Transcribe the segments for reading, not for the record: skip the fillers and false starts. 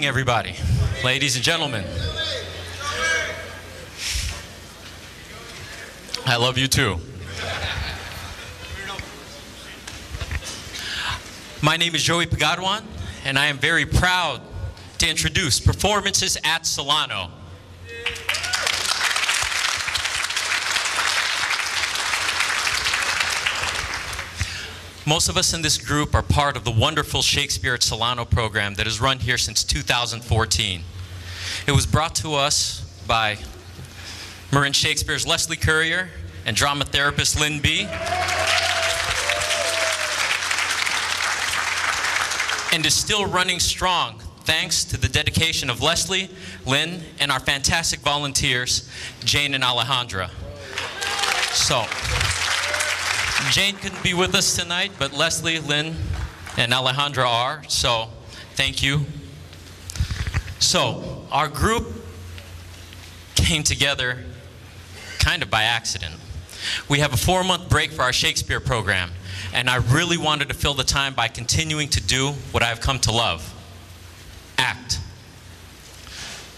evening, everybody, ladies and gentlemen. I love you too. My name is Joey Pagadwan, and I am very proud to introduce Performances at Solano. Most of us in this group are part of the wonderful Shakespeare at Solano program that has run here since 2014. It was brought to us by Marin Shakespeare's Leslie Currier and drama therapist Lynn B. And is still running strong thanks to the dedication of Leslie, Lynn, and our fantastic volunteers, Jane and Alejandra. So, Jane couldn't be with us tonight, but Leslie, Lynn, and Alejandra are, so thank you. So, our group came together kind of by accident. We have a 4-month break for our Shakespeare program, and I really wanted to fill the time by continuing to do what I've come to love, act.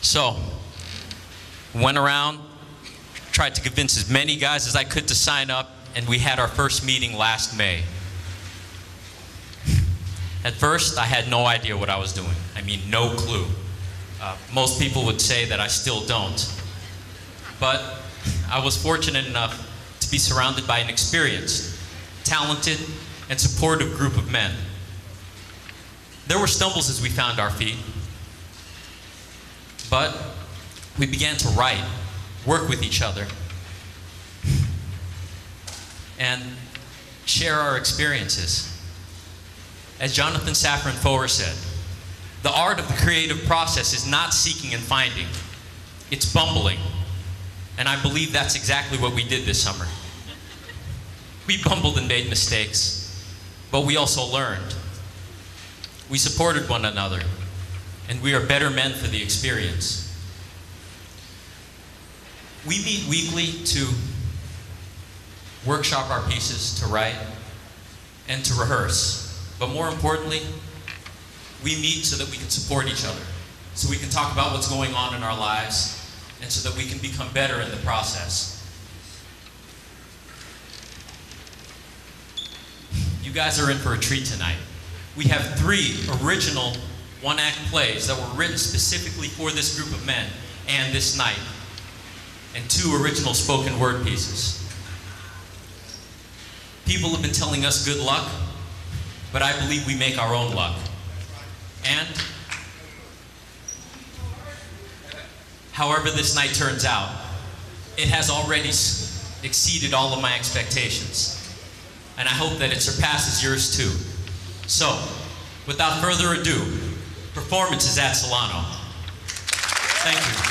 So, went around, tried to convince as many guys as I could to sign up, and we had our first meeting last May. At first, I had no idea what I was doing. I mean, no clue. Most people would say that I still don't. But I was fortunate enough to be surrounded by an experienced, talented, and supportive group of men. There were stumbles as we found our feet, but we began to write, work with each other, and share our experiences. As Jonathan Safran Foer said, the art of the creative process is not seeking and finding, it's bumbling. And I believe that's exactly what we did this summer. We bumbled and made mistakes, but we also learned. We supported one another, and we are better men for the experience. We meet weekly to workshop our pieces, to write, and to rehearse. But more importantly, we meet so that we can support each other, so we can talk about what's going on in our lives, and so that we can become better in the process. You guys are in for a treat tonight. We have 3 original one-act plays that were written specifically for this group of men and this night, and 2 original spoken word pieces. People have been telling us good luck, but I believe we make our own luck. And however this night turns out, it has already exceeded all of my expectations. And I hope that it surpasses yours too. So, without further ado, Performances at Solano. Thank you.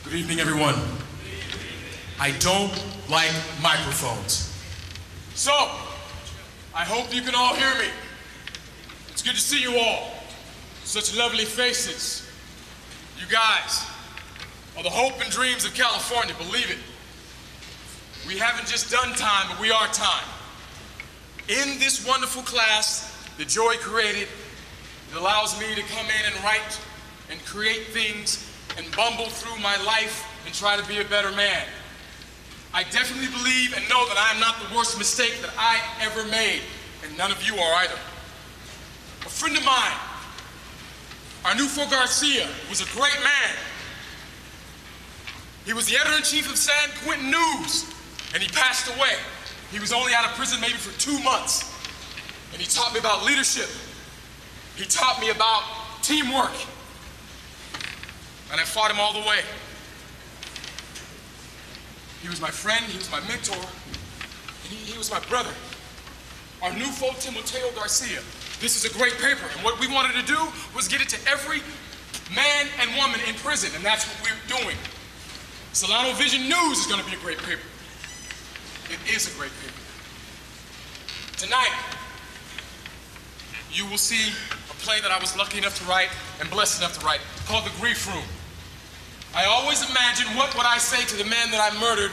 Good evening, everyone. I don't like microphones. So, I hope you can all hear me. It's good to see you all. Such lovely faces. You guys are the hope and dreams of California, believe it. We haven't just done time, but we are time. In this wonderful class that Joy created, it allows me to come in and write and create things and bumble through my life and try to be a better man. I definitely believe and know that I am not the worst mistake that I ever made, and none of you are either. A friend of mine, Arnulfo Garcia, was a great man. He was the editor-in-chief of San Quentin News, and he passed away. He was only out of prison maybe for 2 months, and he taught me about leadership. He taught me about teamwork. And I fought him all the way. He was my friend, he was my mentor, and he was my brother. Arnulfo Timoteo Garcia. This is a great paper, and what we wanted to do was get it to every man and woman in prison, and that's what we're doing. Solano Vision News is going to be a great paper. It is a great paper. Tonight, you will see a play that I was lucky enough to write and blessed enough to write called The Grief Room. I always imagined what would I say to the man that I murdered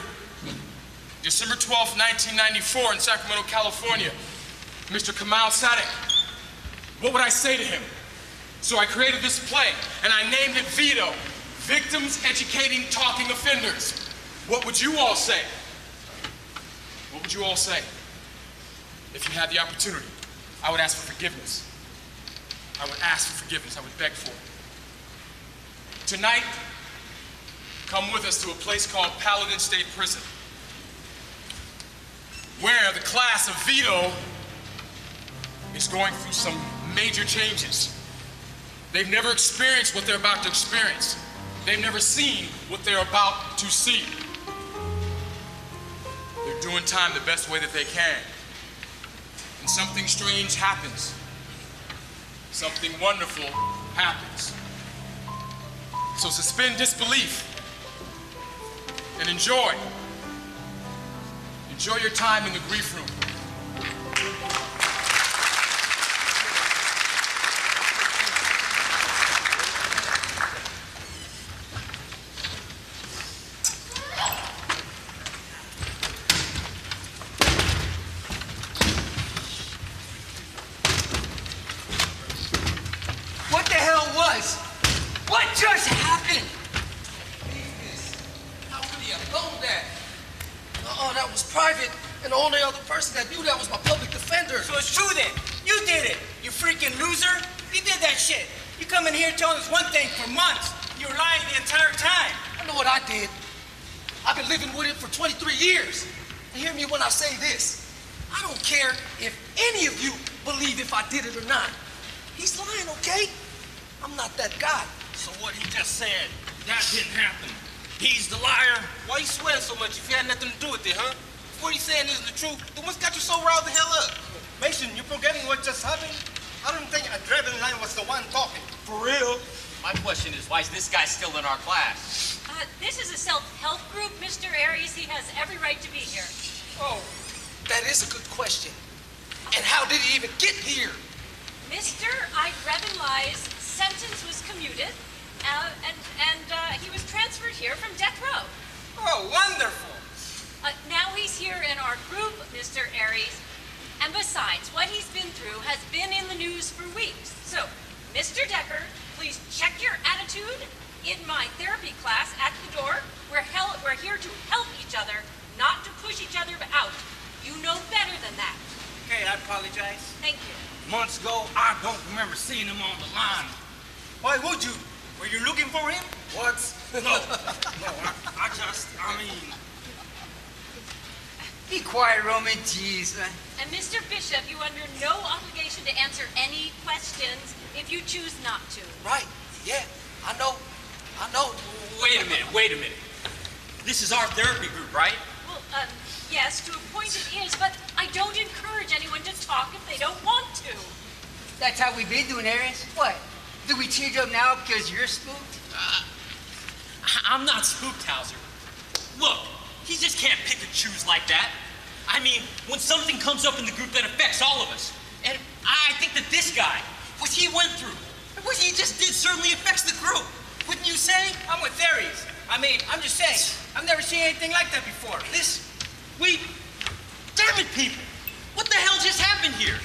December 12th, 1994 in Sacramento, California, Mr. Kamal Sadek. What would I say to him? So I created this play, and I named it Vito, Victims Educating Talking Offenders. What would you all say? What would you all say? If you had the opportunity, I would ask for forgiveness. I would ask for forgiveness. I would beg for it. Tonight, come with us to a place called Paladin State Prison, where the class of Vito is going through some major changes. They've never experienced what they're about to experience. They've never seen what they're about to see. They're doing time the best way that they can. And something strange happens. Something wonderful happens. So suspend disbelief and enjoy. Enjoy your time in the grief room. What just happened? How could he have known that? That was private, and the only other person that knew that was my public defender. So it's true then. You did it, you freaking loser. You did that shit. You come in here telling us one thing for months. You were lying the entire time. I know what I did. I've been living with him for 23 years. And hear me when I say this. I don't care if any of you believe if I did it or not. He's lying, okay? I'm not that guy. So what he just said, that didn't happen. He's the liar. Why you sweating so much if you had nothing to do with it, huh? If what he's saying isn't the truth, then what's got you so riled the hell up? Mason, you're forgetting what just happened? I don't think Adrenaline was the one talking. For real? My question is, why is this guy still in our class? This is a self-help group, Mr. Aries. He has every right to be here. Oh, that is a good question. And how did he even get here? Mr. Revenlai's sentence was commuted, and he was transferred here from death row. Oh, wonderful. Now he's here in our group, Mr. Aries. And besides, what he's been through has been in the news for weeks. So, Mr. Decker, please check your attitude in my therapy class at the door. We're here to help each other, not to push each other out. You know better than that. Okay, I apologize. Thank you. Months ago, I don't remember seeing him on the line. Why would you? Were you looking for him? What? No, I mean... Be quiet, Roman. Jeez. And Mr. Bishop, you are under no obligation to answer any questions if you choose not to. Right. Yeah, I know. Wait a minute. This is our therapy group, right? Well, yes, to a point it is, but I don't encourage anyone to talk if they don't want to. That's how we've been doing, Aries. What? Do we change up now because you're spooked? I'm not spooked, Hauser. Look, he just can't pick and choose like that. I mean, when something comes up in the group that affects all of us, and I think that this guy, what he went through, and what he just did certainly affects the group. Wouldn't you say? I'm with Aries. I mean, I'm just saying, I've never seen anything like that before. Damn it, people! What the hell just happened here?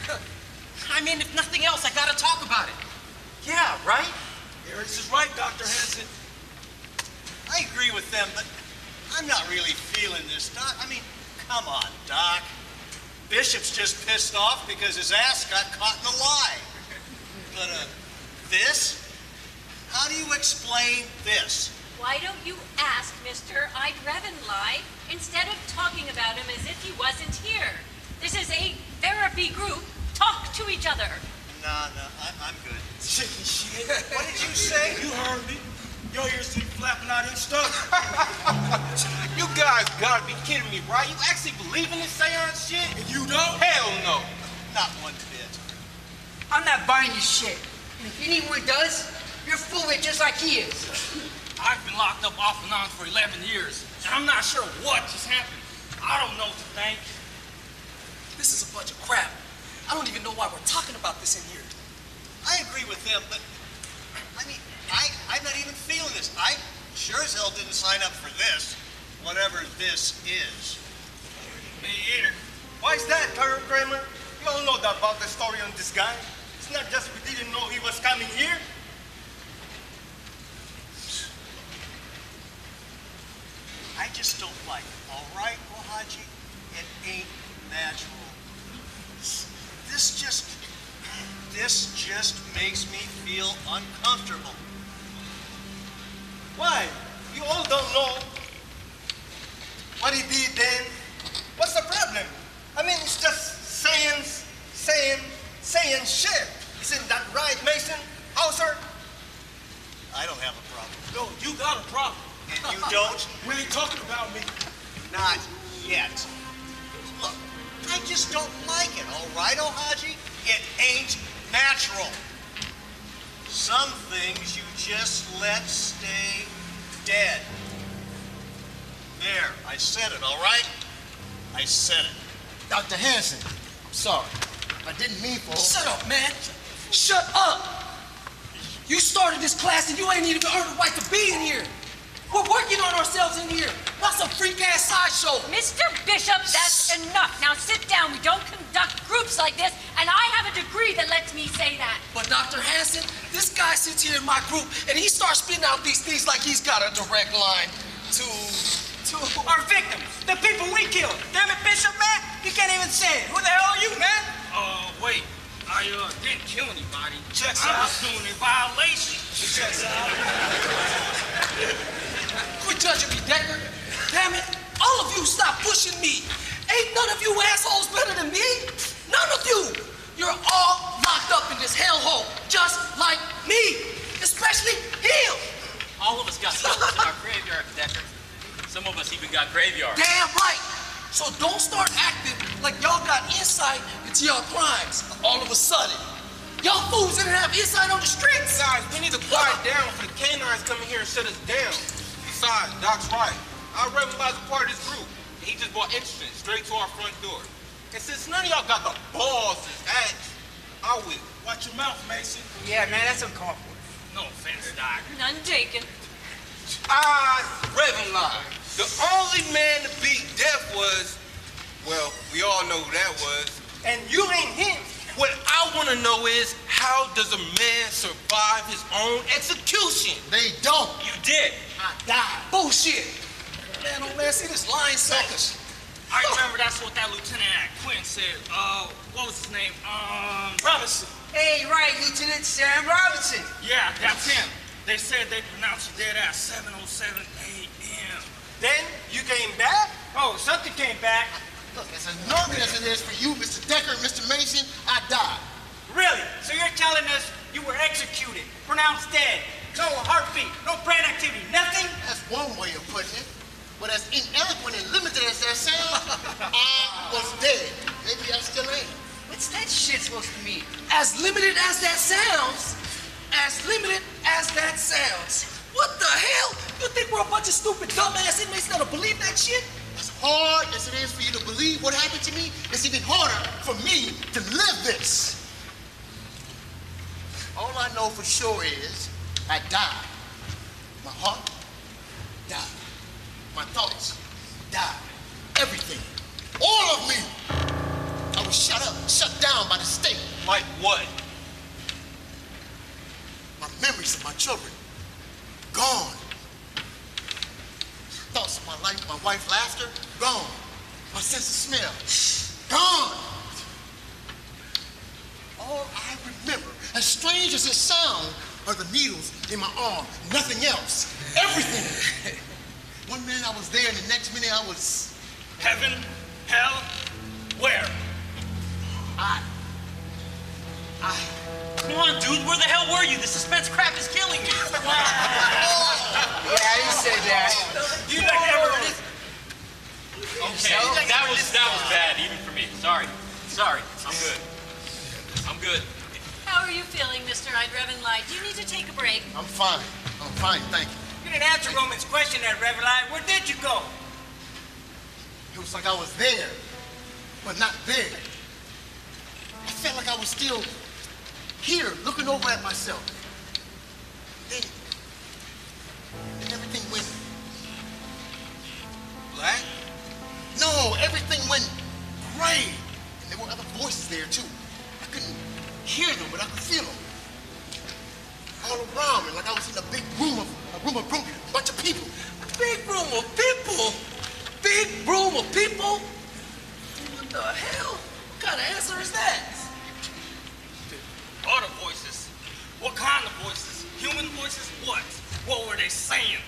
I mean, if nothing else, I gotta talk about it. Yeah, right? Aries is right, Dr. Hansen. I agree with them, but I'm not really feeling this, Doc. I mean, come on, Doc. Bishop's just pissed off because his ass got caught in a lie. But, this? How do you explain this? Why don't you ask Mr. Revenlai instead of talking about him as if he wasn't here? This is a therapy group. Talk to each other. No, I'm good. Shit. What did you say? You heard me. Your ears keep flapping out and stuff. You guys gotta be kidding me, right? You actually believe in this seance shit? And you don't? Hell no. Not one bit. I'm not buying your shit. And if anyone does, you're fooling just like he is. I've been locked up off and on for 11 years, and I'm not sure what just happened. I don't know what to think. This is a bunch of crap. I don't even know why we're talking about this in here. I agree with them, but I mean, I'm not even feeling this. I sure as hell didn't sign up for this, whatever this is. Me either. Why is that, Colonel Kramer? You all know about the story on this guy. It's not just we didn't know he was coming here. I just don't like it, all right, Wahaji? It ain't natural. This just makes me feel uncomfortable. Why? You all don't know what he did then. What's the problem? I mean, it's just saying shit. Isn't that right, Mason? Hauser? I don't have a problem. No, you got a problem. And you don't? We ain't talking about me. Not yet. Look, I just don't like it, all right, Ohaji? It ain't natural. Some things you just let stay dead. There, I said it, all right? I said it. Dr. Hanson, I'm sorry. I didn't mean for... Shut up, man. Shut up. You started this class and you ain't even earned the right to be in here. We're working on ourselves in here. Not some freak-ass sideshow. Mr. Bishop, that's enough. Now sit down. We don't conduct groups like this, and I have a degree that lets me say that. But Dr. Hanson, this guy sits here in my group and he starts spitting out these things like he's got a direct line to Our victims, the people we killed. Damn it, Bishop, man. You can't even say it. Who the hell are you, man? Wait. I didn't kill anybody. Checks I out. was doing a violation. Checks out. Quit judging me, Decker. Damn it. All of you stop pushing me. Ain't none of you assholes better than me. None of you. You're all locked up in this hellhole, just like me. Especially him. All of us got skulls in our graveyard, Decker. Some of us even got graveyards. Damn right. So don't start acting like y'all got insight into your crimes all of a sudden. Y'all fools didn't have insight on the streets. Guys, we need to quiet down for the canines coming here and shut us down. Besides, Doc's right. Our Reverend Li's a part of this group. And he just brought instruments straight to our front door. And since none of y'all got the balls to act, I will. Watch your mouth, Mason. Yeah, man, that's uncalled for. No offense, Doc. None taken. Reverend Li, the only man to beat death was, well, we all know who that was. And you ain't him. What I want to know is, how does a man survive his own execution? They don't. You did. I died. Bullshit. Man, oh man, see this lying suckers. I remember that's what that Lieutenant at Quinn said. What was his name? Robinson. Hey, right, Lieutenant Sam Robinson. Yeah, that's him. They said they pronounced you dead at 7:07 a.m. Then you came back? Oh, something came back. Look, as annoying as it is for you, Mr. Decker and Mr. Mason, I died. Really? So you're telling us you were executed, pronounced dead, no heartbeat, no brain activity, nothing? That's one way of putting it. But as ineloquent and limited as that sounds, I was dead. Maybe I still ain't. What's that shit supposed to mean? As limited as that sounds, what the hell? You think we're a bunch of stupid dumbass inmates that'll believe that shit? As hard as it is for you to believe what happened to me, it's even harder for me to live this. All I know for sure is I died. My heart died. My thoughts died. Everything. All of me. I was shut down by the state. Like what? My memories of my children, gone. Thoughts of my life, my wife's laughter, gone. My sense of smell, gone. All I remember, as strange as it sounds, are the needles in my arm, nothing else. Everything. One minute I was there, and the next minute I was... Heaven? Hell? Where? Come on, dude. Where the hell were you? The suspense crap is killing me. Yeah, he said that. You like ever this? Okay, that was bad, even for me. Sorry. I'm good. How are you feeling, Mr. Reverend Light? Do you need to take a break? I'm fine, thank you. You didn't answer Roman's question there, Reverend Light. Where did you go? It was like I was there, but not there. I felt like I was still here, looking over at myself. Then everything went Black? No, everything went gray. And there were other voices there too. I couldn't hear them, but I could feel them. All around me, like I was in a big room of a bunch of people. Big room of people? Big room of people? What the hell? What kind of answer is that? Other voices. What kind of voices? Human voices? What? What were they saying?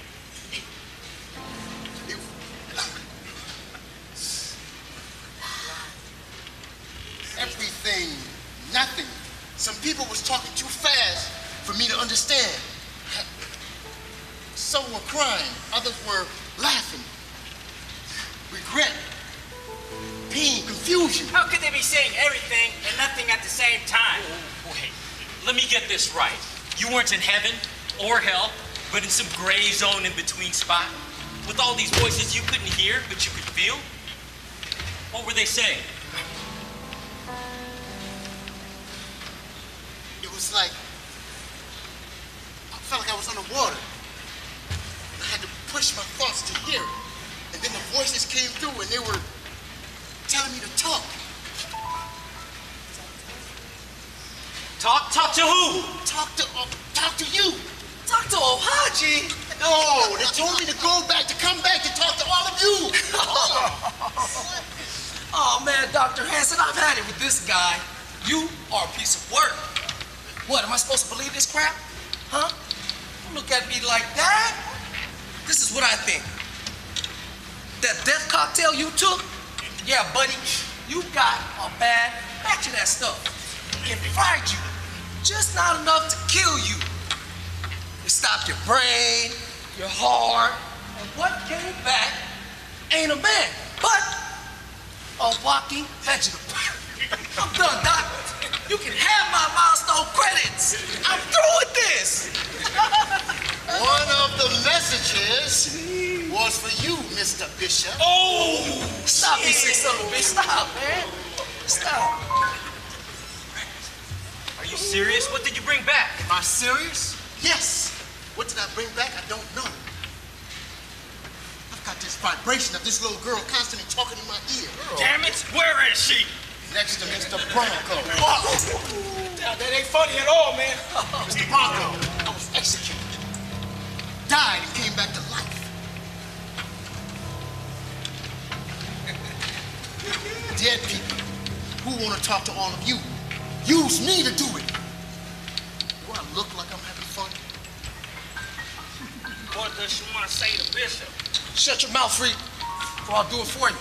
Everything, nothing. Some people was talking too fast for me to understand. Some were crying, others were laughing. Regret, pain, confusion. How could they be saying everything and nothing at the same time? Wait, let me get this right. You weren't in heaven or hell, but in some gray zone in between spot? With all these voices you couldn't hear, but you could feel? What were they saying? It was like, I felt like I was underwater. I had to push my thoughts to hear it. And then the voices came through and they were telling me to talk. Talk to who? Talk to you. Talk to Ohaji. No, they told me to come back to talk to all of you. Oh man, Dr. Hanson, I've had it with this guy. You are a piece of work. What, am I supposed to believe this crap? Huh? Don't look at me like that. This is what I think. That death cocktail you took, yeah, buddy, you got a bad batch of that stuff. It fried you, just not enough to kill you. It stopped your brain, your heart, and what came back ain't a man, but a walking vegetable. I'm done, Doc. You can have my milestone credits. I'm through with this. One of the messages was for you, Mr. Bishop. Oh! Stop, you sick son of a bitch. Stop, man. Stop. Are you serious? What did you bring back? Am I serious? Yes. What did I bring back? I don't know. I've got this vibration of this little girl constantly talking in my ear. Damn it, where is she? Next to Mr. Bronco. That ain't funny at all, man. Mr. Bronco, I was executed. Died and came back to life. Dead people who want to talk to all of you use me to do it. Do I look like I'm having fun? What does she want to say to Bishop? Shut your mouth, freak, or I'll do it for you.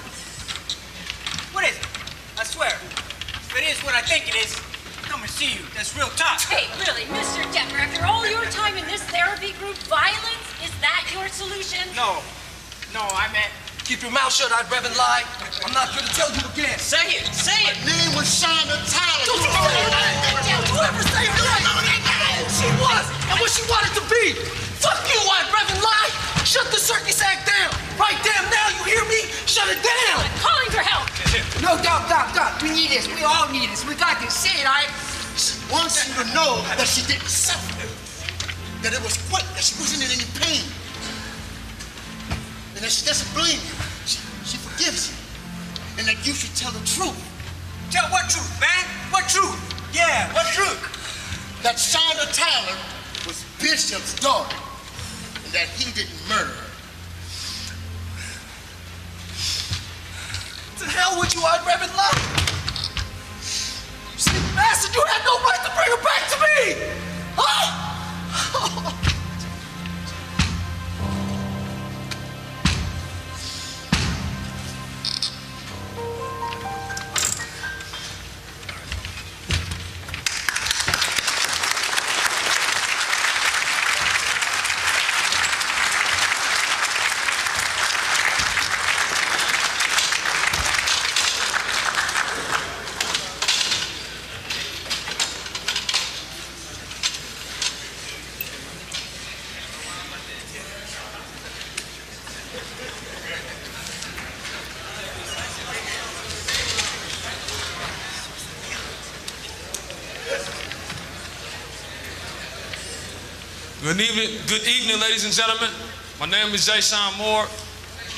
What is it? I swear, if it is what I think it is, come and see you. That's real talk. Hey, really, Mr. Decker, after all your time in this therapy group, violence, is that your solution? No, I meant... Keep your mouth shut, I'd rather lie. I'm not gonna tell you again. Say it, say it. My name was Shonda Tyler. Don't you say that! Don't you ever say her name! She was, and what she wanted to be. Fuck you, I'd rather lie. Shut the circus act down. Right damn now, you hear me? Shut it down. I'm calling for help. No, Doc. We need this. We all need this. We got this. Say it, all right? She wants you to know that she didn't suffer. That it was quick, that she wasn't in any pain. And that she doesn't blame you. She forgives you. And that you should tell the truth. Tell what truth, man? What truth? Yeah, what truth? That Shonda Tyler was Bishop's daughter. And that he didn't murder her. To hell with you, I'd rather lie. You sick bastard, you had no right to bring her back to me! Huh? Good evening, ladies and gentlemen. My name is Jason Moore.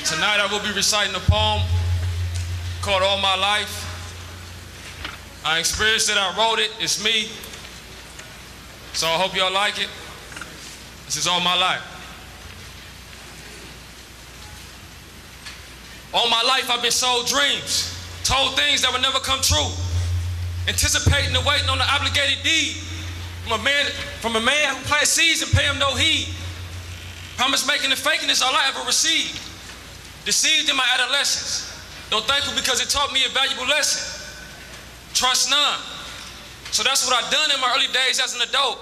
Tonight I will be reciting a poem called All My Life. I experienced it, I wrote it, it's me. So I hope y'all like it. This is All My Life. All my life I've been sold dreams, told things that would never come true, anticipating and waiting on the obligated deed from a man who planted seeds and pay him no heed. Promise making and faking is all I ever received. Deceived in my adolescence, though thankful because it taught me a valuable lesson. Trust none. So that's what I've done in my early days as an adult.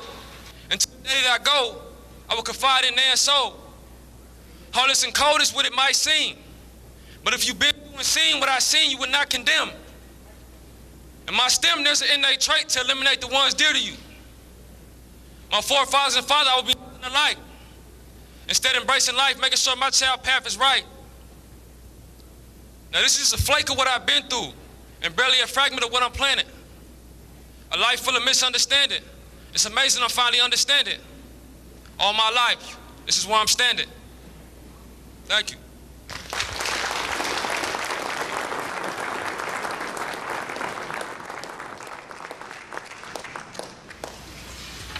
Until the day that I go, I will confide in their soul. Hardest and coldest what it might seem. But if you've been through and seen what I've seen, you would not condemn. In my stem, there's an innate trait to eliminate the ones dear to you. My forefathers and father, I will be living a life. Instead embracing life, making sure my child path is right. Now this is just a flake of what I've been through and barely a fragment of what I'm planning. A life full of misunderstanding. It's amazing I'm finally understanding. All my life, this is where I'm standing. Thank you.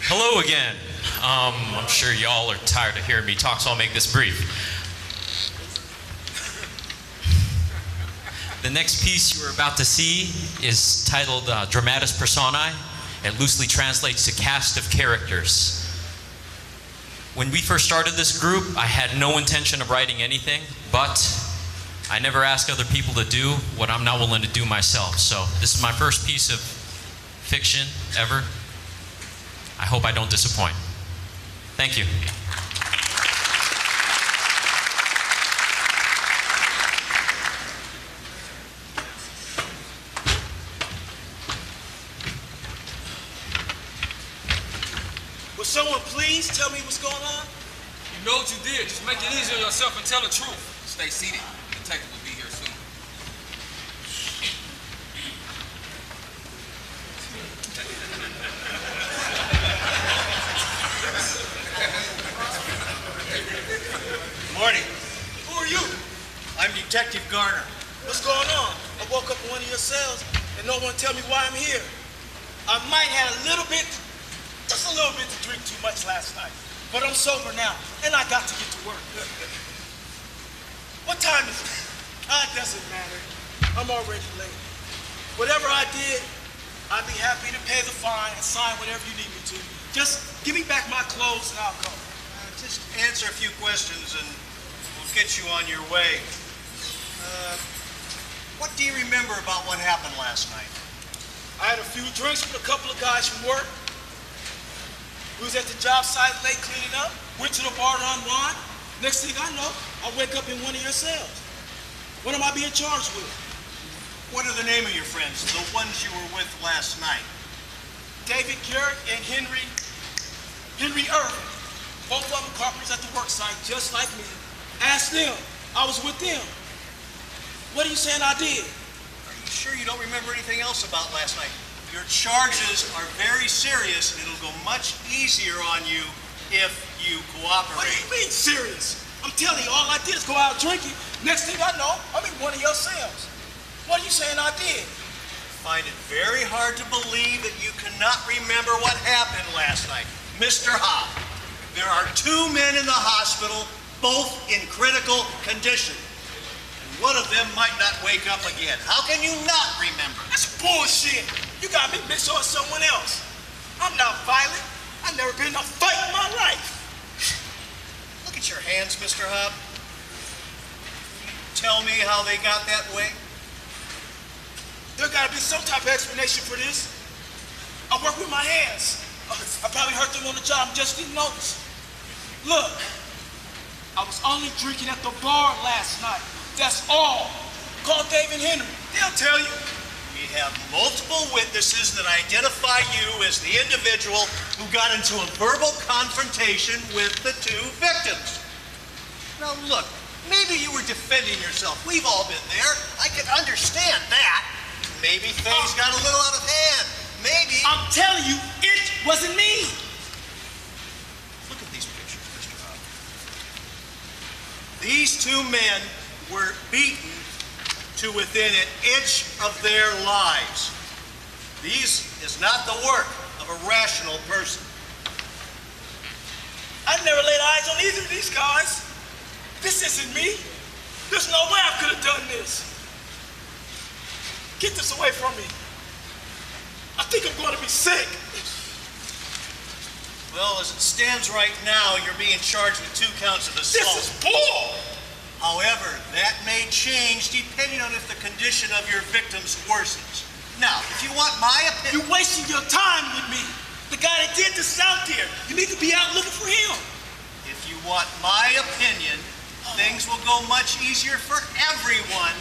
Hello again. I'm sure y'all are tired of hearing me talk, so I'll make this brief. The next piece you are about to see is titled Dramatis Personae. It loosely translates to cast of characters. When we first started this group, I had no intention of writing anything, but I never ask other people to do what I'm not willing to do myself. So this is my first piece of fiction ever. I hope I don't disappoint. Thank you. Will someone please tell me what's going on? You know what you did. Just make it easy on yourself and tell the truth. Stay seated. The detective will be here soon. Morning. Who are you? I'm Detective Garner. What's going on? I woke up in one of your cells and no one tell me why I'm here. I might have a little bit, just a little bit to drink too much last night. But I'm sober now and I got to get to work. What time is it? It doesn't matter. I'm already late. Whatever I did, I'd be happy to pay the fine and sign whatever you need me to. Just give me back my clothes and I'll go. Just answer a few questions and we'll get you on your way. What do you remember about what happened last night? I had a few drinks with a couple of guys from work. We was at the job site late cleaning up, went to the bar to unwind. Next thing I know, I wake up in one of your cells. What am I being charged with? What are the name of your friends, the ones you were with last night? David Garrett and Henry Irvin. Both of them carpenters at the work site, just like me. Ask them. I was with them. What are you saying I did? Are you sure you don't remember anything else about last night? Your charges are very serious, and it'll go much easier on you if you cooperate. What do you mean serious? I'm telling you, all I did is go out drinking. Next thing I know, I'm in one of your cells. What are you saying I did? I find it very hard to believe that you cannot remember what happened last night. Mr. Hobb, there are 2 men in the hospital, both in critical condition. And one of them might not wake up again. How can you not remember? That's bullshit. You got me mixed on someone else. I'm not violent. I've never been in a fight in my life. Look at your hands, Mr. Hobb. Tell me how they got that way. There gotta be some type of explanation for this. I work with my hands. I probably hurt them on the job and just didn't notice. Look, I was only drinking at the bar last night. That's all. Call David Henry. They'll tell you. We have multiple witnesses that identify you as the individual who got into a verbal confrontation with the 2 victims. Now look, maybe you were defending yourself. We've all been there. I can understand that. Maybe things got a little out of hand. Maybe. I'm telling you, it wasn't me. Look at these These two men were beaten to within an inch of their lives. This is not the work of a rational person. I never laid eyes on either of these guys. This isn't me. There's no way I could have done this. Get this away from me. I think I'm going to be sick. Well, as it stands right now, you're being charged with 2 counts of assault. This is bull! However, that may change depending on if the condition of your victims worsens. Now, if you want my opinion... You're wasting your time with me. The guy that did this is out there. You need to be out looking for him. If you want my opinion, things will go much easier for everyone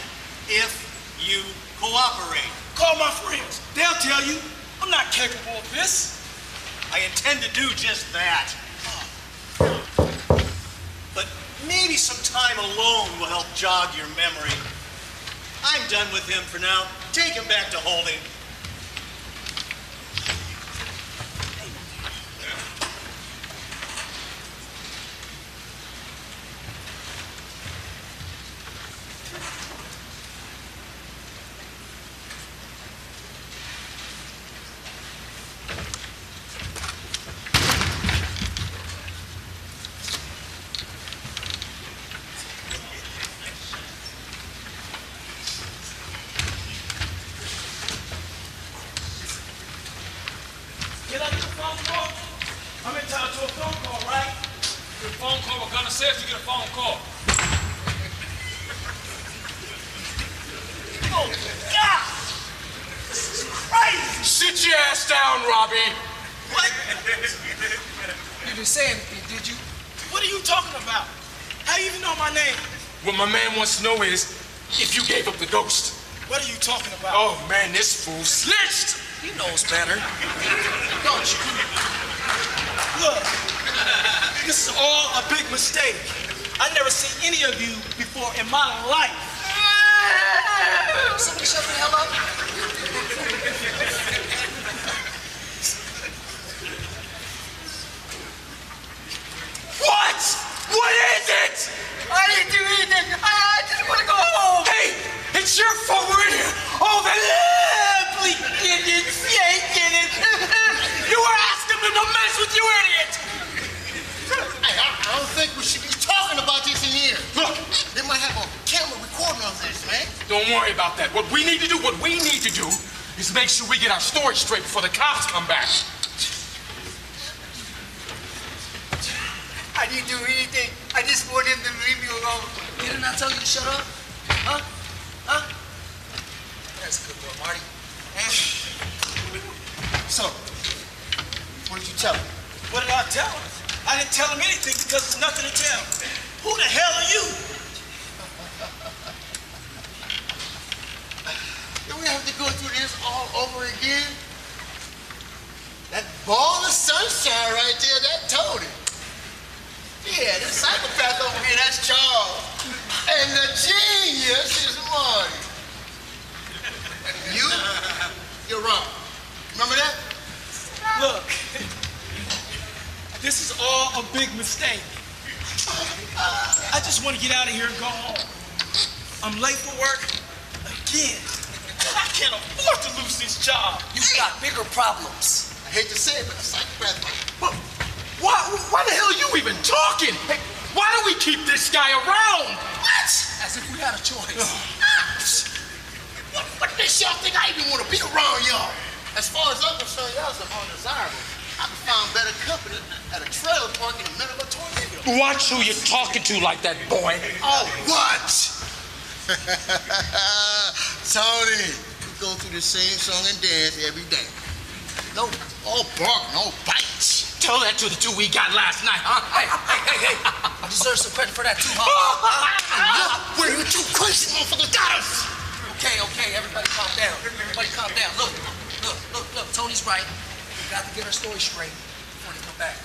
if you cooperate. Call my friends. They'll tell you I'm not capable of this. I intend to do just that. But maybe some time alone will help jog your memory. I'm done with him for now. Take him back to holding. Get out your phone call. I'm entitled to a phone call, right? Get a phone call. What Gunner says you get a phone call. Oh, God! This is crazy! Sit your ass down, Robbie. What? You didn't say anything, did you? What are you talking about? How you even know my name? What my man wants to know is if you gave up the ghost. What are you talking about? Oh, man, this fool snitched. He knows better. Don't you? Look, this is all a big mistake. I never seen any of you before in my life. Somebody shut the hell up. What? What is it? I didn't do anything. I just want to go home. Hey, it's your fault we're in here. Oh, the lovely Indian shaking it. You were asking them to mess with you, idiot. Hey, I don't think we should be talking about this in here. Look, They might have a camera recording of this, man. don't worry about that. What we need to do is make sure we get our story straight before the cops come back. I didn't do anything. I just want him to leave me alone. Didn't I tell you to shut up? Huh? Huh? That's a good boy, Marty. So, what did you tell him? What did I tell him? I didn't tell him anything because there's nothing to tell. Who the hell are you? Do we have to go through this all over again? That ball of sunshine right there, that told it. Yeah, the psychopath over here, that's Charles. And the genius is Marty. You're wrong. Remember that? Look, this is all a big mistake. I just want to get out of here and go home. I'm late for work again. I can't afford to lose this job. You got bigger problems. I hate to say it, but the psychopath. Why the hell are you even talking? Hey, why do we keep this guy around? What? As if we had a choice. What makes y'all think I even want to be around y'all? As far as I'm concerned, y'all some undesirable. I can find better company at a trailer park in the middle of a tornado. Watch who you're talking to like that, boy. Oh, what? Tony, we go through the same song and dance every day. No, all bark, no bites. Tell that to the two we got last night, huh? Hey. I deserve some credit for that too, huh? Where you two crazy motherfuckers got us? Okay, everybody calm down. Everybody calm down. Look, Tony's right. We got to get our story straight before they come back.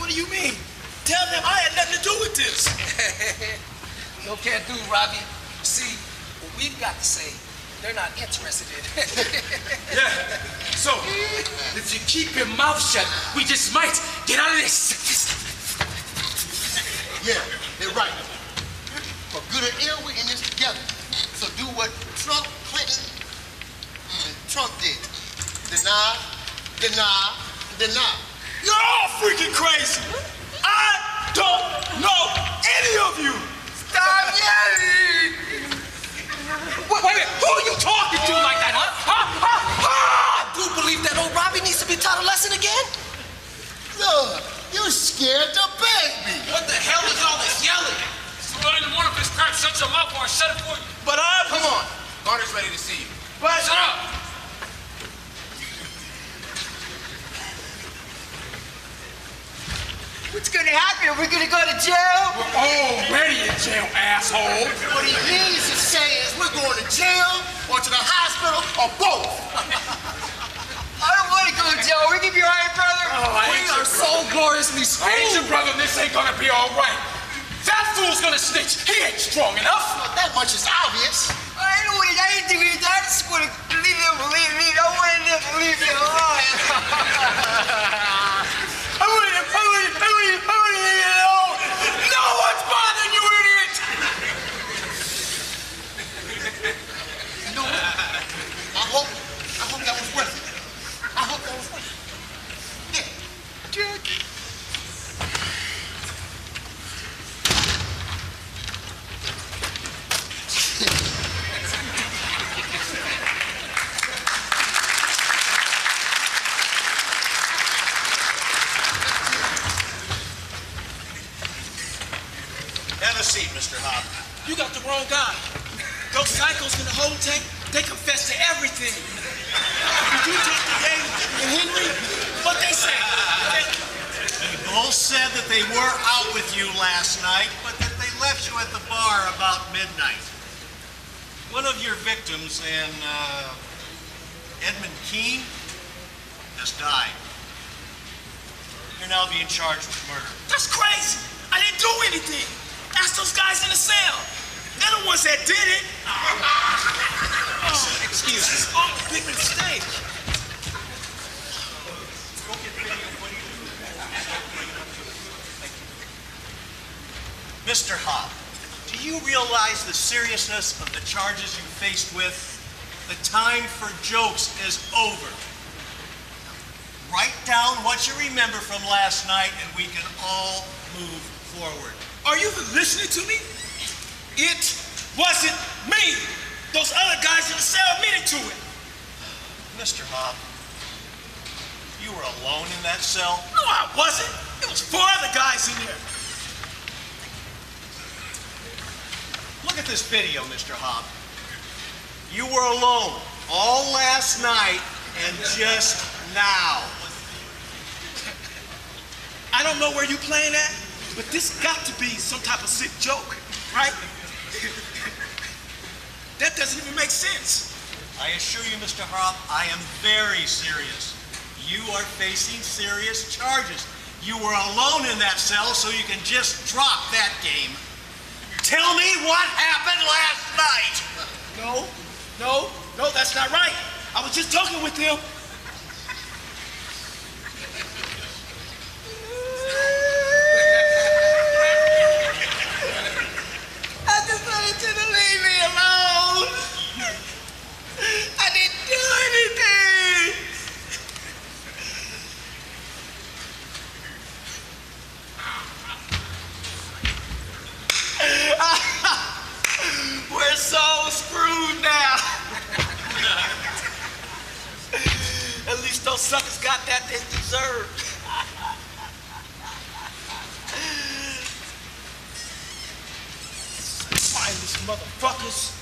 What do you mean? Tell them I had nothing to do with this. No can do, Robbie. See, what we've got to say, they're not interested in. Yeah. So, if you keep your mouth shut, we just might get out of this. Yeah, they're right. For good or ill, we're in this together. So do what Trump, Clinton, and Trump did. Deny, deny, deny. You're all freaking crazy. I don't know any of you. Stop yelling! Wait a minute. Who are you talking to like that, huh? I do believe that old Robbie needs to be taught a lesson again. Look, you scared the baby. What the hell is all this yelling? So I didn't want if this crap shuts your mouth or I shut it for you. But Come on. Garner's ready to see you. But Shut up. What's gonna happen? Are we gonna go to jail? we're already in jail, asshole. What he means to say is we're going to jail or to the hospital or both. I don't want to go to jail. We can be all right, brother. We are so gloriously I ain't your screwed. brother. This ain't gonna be all right. That fool's gonna snitch. He ain't strong enough. Well, that much is obvious. I don't want to. I ain't doing that. I just want to leave him. I want him to leave me alone. I want to leave it alone. No one's bothering you, idiot. You know what? I hope that was worth it. I hope that was worth it. Yeah. Have a seat, Mr. Hop. You got the wrong guy. Those psychos in the whole tank, they confess to everything. Did you talk to Dave and Henry? What they say? They both said that they were out with you last night, but that they left you at the bar about midnight. One of your victims, Edmund Keene, has died. You're now being charged with murder. That's crazy. I didn't do anything. Ask those guys in the cell. They're the ones that did it. Oh, Excuse me. oh, big mistake. Mr. Hop, do you realize the seriousness of the charges you faced with? The time for jokes is over. Write down what you remember from last night and we can all move forward. Are you even listening to me? It wasn't me. Those other guys in the cell admitted to it. Mr. Hop, you were alone in that cell? No, I wasn't. It was 4 other guys in there. Look at this video, Mr. Hop. You were alone all last night and just now. I don't know where you playing at, but this got to be some type of sick joke, right? That doesn't even make sense. I assure you, Mr. Hop, I am very serious. You are facing serious charges. You were alone in that cell, so you can just drop that game. Tell me what happened last night. No, that's not right. I was just talking with them. I just wanted you to leave me alone. I didn't do anything. We're so screwed now. At least those suckers got that they deserve. Mindless motherfuckers.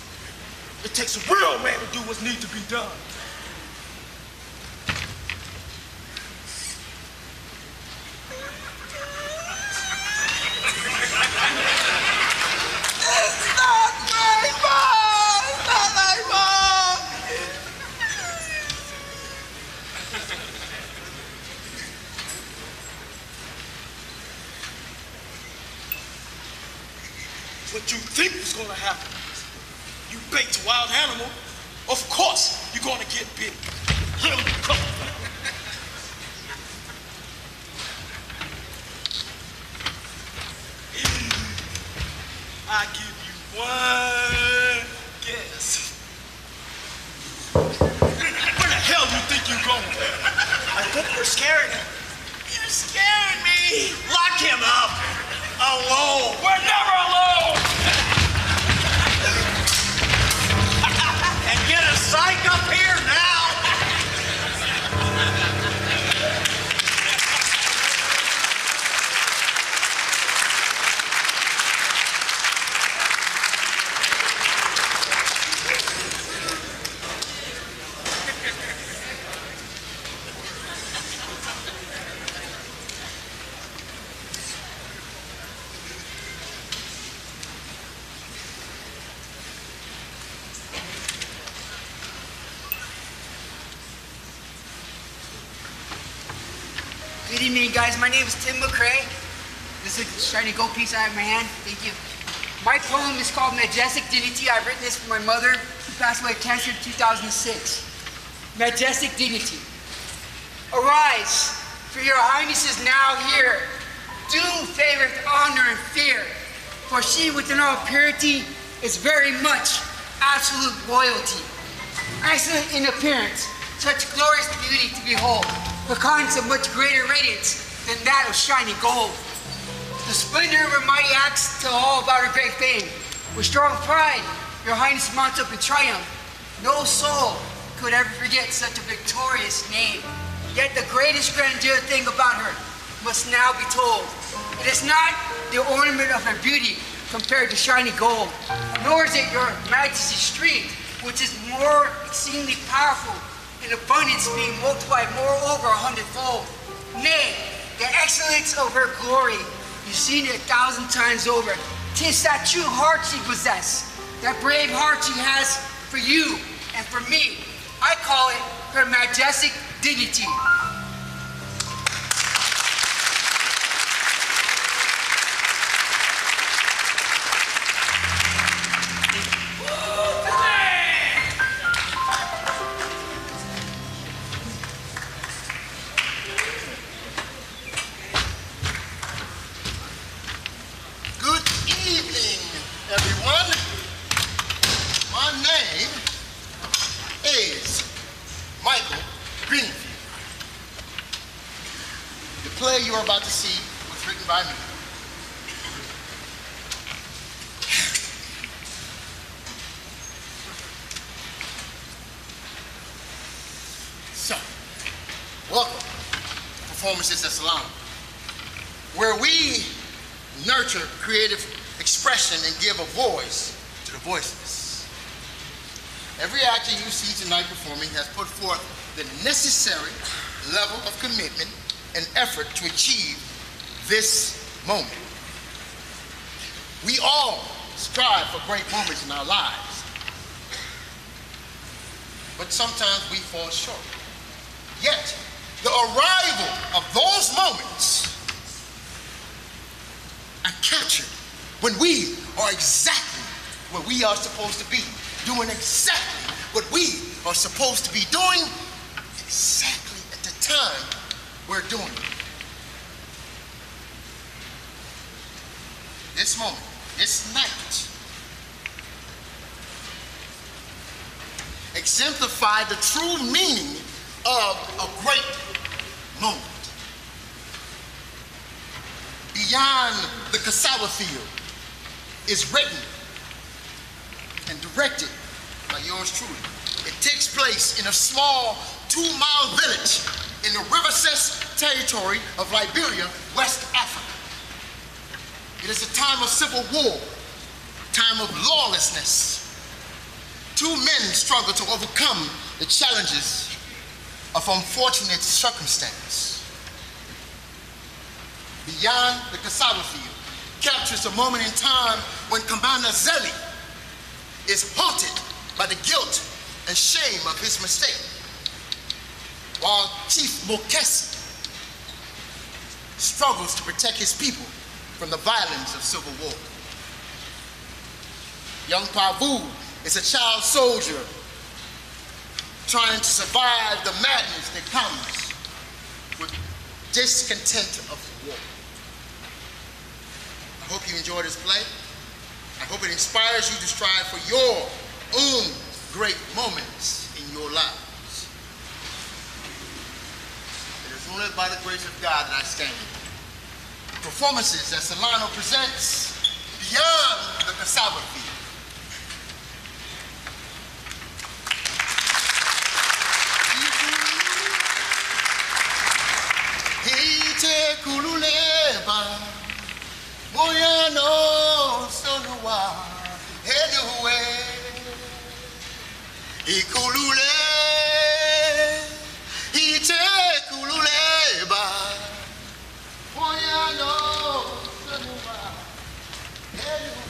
It takes a real man to do what needs to be done. It's not my fault. It's not my fault. What you think is gonna happen? You bait a wild animal, of course you're gonna get bit. Here we go. I give you one guess. Where the hell do you think you're going? I think we're scaring him. You're scaring me. Lock him up. Alone. We're never alone! And get a psych up here now. Good evening, guys. My name is Tim McCrae. This is a shiny gold piece I have in my hand. Thank you. My poem is called Majestic Dignity. I've written this for my mother, who passed away of cancer in 2006. Majestic Dignity. Arise, for your highness is now here. Do favor with honor and fear, for she within all purity is very much absolute royalty. Excellent in appearance, such glorious beauty to behold. Her countenance of much greater radiance than that of shining gold. The splendor of her mighty acts tell all about her great fame. With strong pride, your highness mounts up in triumph. No soul could ever forget such a victorious name. Yet the greatest grandeur thing about her must now be told. It is not the ornament of her beauty compared to shiny gold, nor is it your majesty's strength, which is more exceedingly powerful, in abundance being multiplied moreover 100-fold. Nay, the excellence of her glory, you've seen it 1,000 times over. 'Tis that true heart she possesses, that brave heart she has for you and for me. I call it her majestic dignity. You're about to see was written by me. So, welcome to Performances at Solano, where we nurture creative expression and give a voice to the voiceless. Every actor you see tonight performing has put forth the necessary level of commitment and effort to achieve this moment. We all strive for great moments in our lives, but sometimes we fall short. Yet, the arrival of those moments are captured when we are exactly where we are supposed to be, doing exactly what we are supposed to be doing exactly at the time we're doing it. This moment, this night, exemplify the true meaning of a great moment. Beyond the cassava field is written and directed by yours truly. It takes place in a small 2-mile village in the Rivercess territory of Liberia, West Africa. It is a time of civil war, time of lawlessness. 2 men struggle to overcome the challenges of unfortunate circumstance. Beyond the cassava field captures a moment in time when Commander Zelly is haunted by the guilt and shame of his mistake, while Chief Mokesi struggles to protect his people from the violence of civil war. Young Pavu is a child soldier trying to survive the madness that comes with discontent of war. I hope you enjoy this play. I hope it inspires you to strive for your own great moments in your lives. It is only by the grace of God that I stand here. Performances that Solano presents beyond the cassava field. Ite kululeba, moyano sonowa, enuwe. Ikulule, ite kululeba, moyano sonowa, enuwe.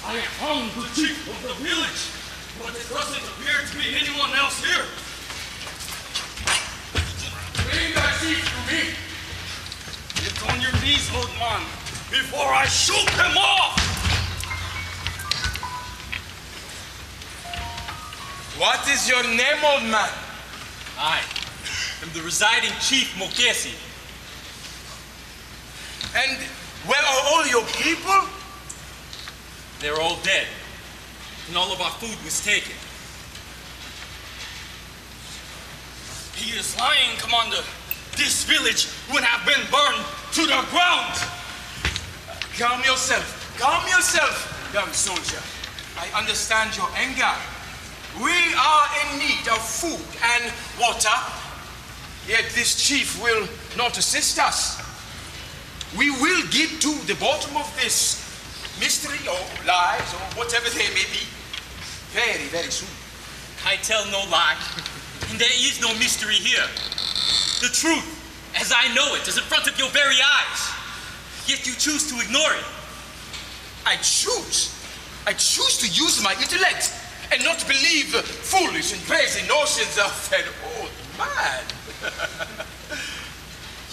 I am the chief of the village, but it doesn't appear to be anyone else here. Bring that chief to me. Get on your knees, old man, before I shoot them off! What is your name, old man? I am the residing chief Mokesi. And where are all your people? They're all dead, and all of our food was taken. He is lying, Commander. This village would have been burned to the ground. Calm yourself, young soldier. I understand your anger. We are in need of food and water, yet this chief will not assist us. We will get to the bottom of this mystery or lies or whatever they may be very, very soon. I tell no lie, and there is no mystery here. The truth, as I know it, is in front of your very eyes, yet you choose to ignore it. I choose to use my intellect and not believe foolish and crazy notions of an old man.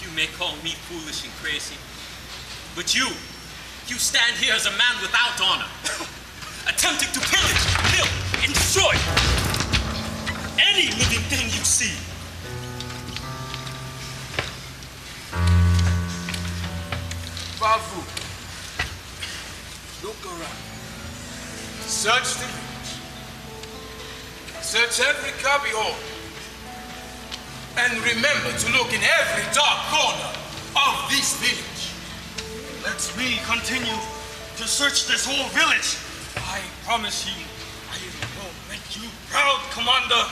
You may call me foolish and crazy, but you stand here as a man without honor, attempting to pillage, kill, and destroy any living thing you see. Bavu, look around. Search the village. Search every cubbyhole. And remember to look in every dark corner of this village. Let me continue to search this whole village. I promise you, I will make you proud, Commander.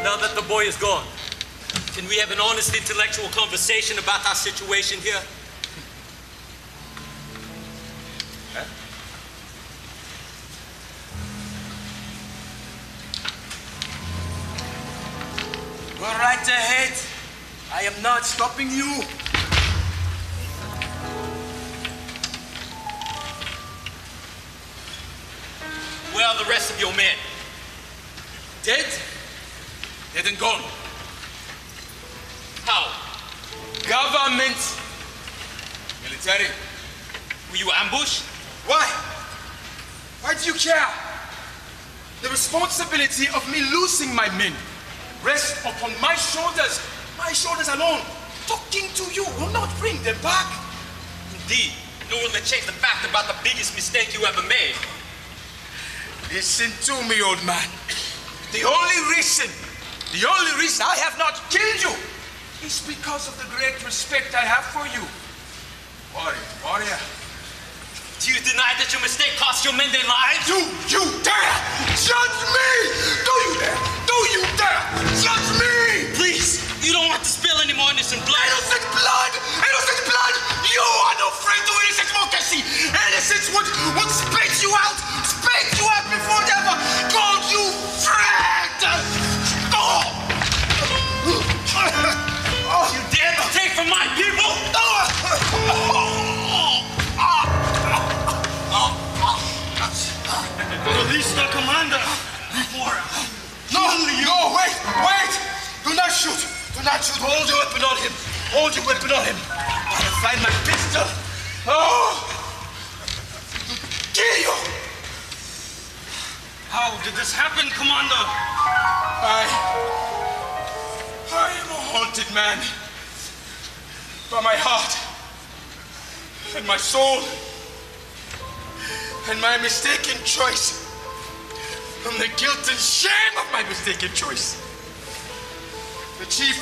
Now that the boy is gone, can we have an honest intellectual conversation about our situation here? Huh? Go right ahead. I am not stopping you. Where are the rest of your men? Dead? Dead and gone. How? Government. Military. Were you ambushed? Why? Why do you care? The responsibility of me losing my men rests upon my shoulders alone. Talking to you will not bring them back. Indeed, nor will it change the fact about the biggest mistake you ever made. Listen to me, old man. The only reason I have not killed you is because of the great respect I have for you. Warrior. Do you deny that your mistake cost your men their lives? You dare judge me? Do you dare judge me? Please, you don't want to spill any more innocent blood. Innocent blood! You are no friend to innocent Mokesi. Innocence would spit you out before hold your weapon on him. I'll find my pistol. Oh! Kill you! How did this happen, Commander? I am a haunted man. By my heart and my soul and my mistaken choice. From the guilt and shame of my mistaken choice. The chief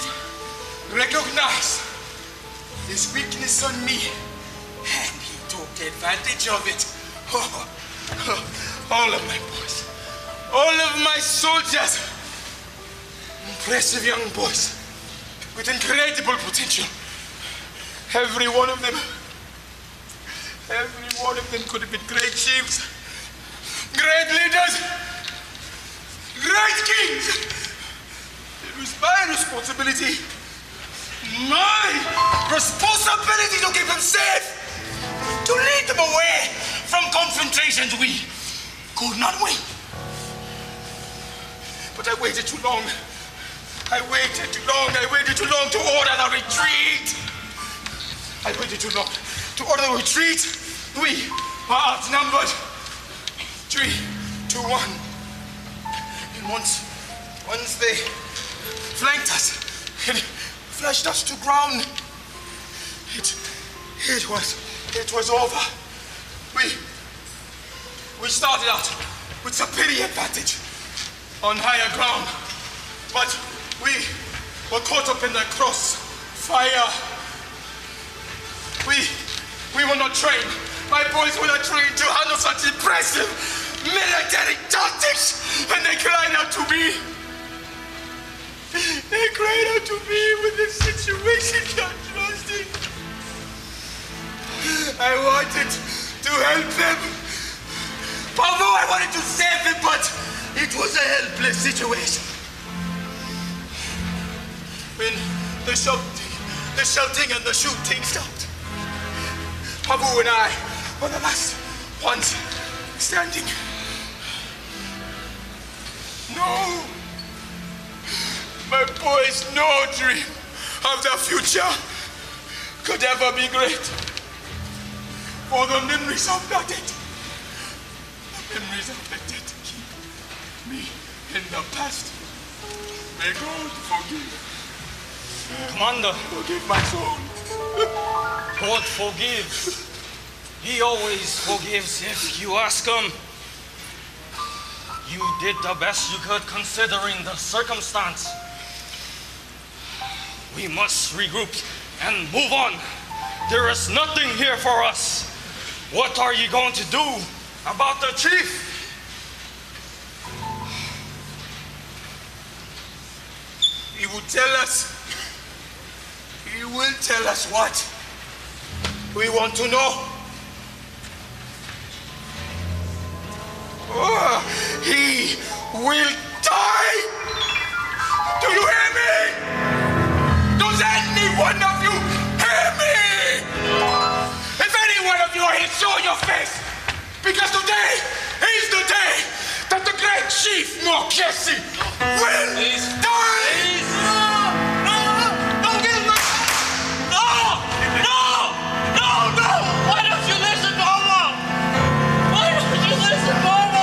recognized his weakness on me and he took advantage of it. All of my boys, all of my soldiers, impressive young boys with incredible potential. Every one of them could have been great chiefs, great leaders, great kings. It was my responsibility to keep them safe, to lead them away from confrontations we could not win. But I waited too long. I waited too long to order the retreat. I waited too long to order the retreat. We are outnumbered. 3-1. And once they flanked us and flashed us to ground, it was over. We started out with superior advantage on higher ground, but we were caught up in the crossfire. We were not trained. My boys were not trained to handle such impressive military tactics, and they cried out to me. They cried out to me with the situation got trusted. I wanted to help them. Although I wanted to save them, but it was a helpless situation. When the shouting and the shooting stopped, Pabu and I were the last ones standing. No, my boys, no dream of the future could ever be great. For the memories of that dead, keep me in the past. May God forgive. Commander, forgive my soul. God forgives. He always forgives if you ask him. You did the best you could considering the circumstance. We must regroup and move on. There is nothing here for us. What are you going to do about the chief? He will tell us. He will tell us what we want to know. Oh, he will die. Do you hear me? Does any one of you hear me? If any one of you are here, show your face. Because today is the day that the great chief Mokesi will die. Why don't you listen, Mama? Why don't you listen, Mama?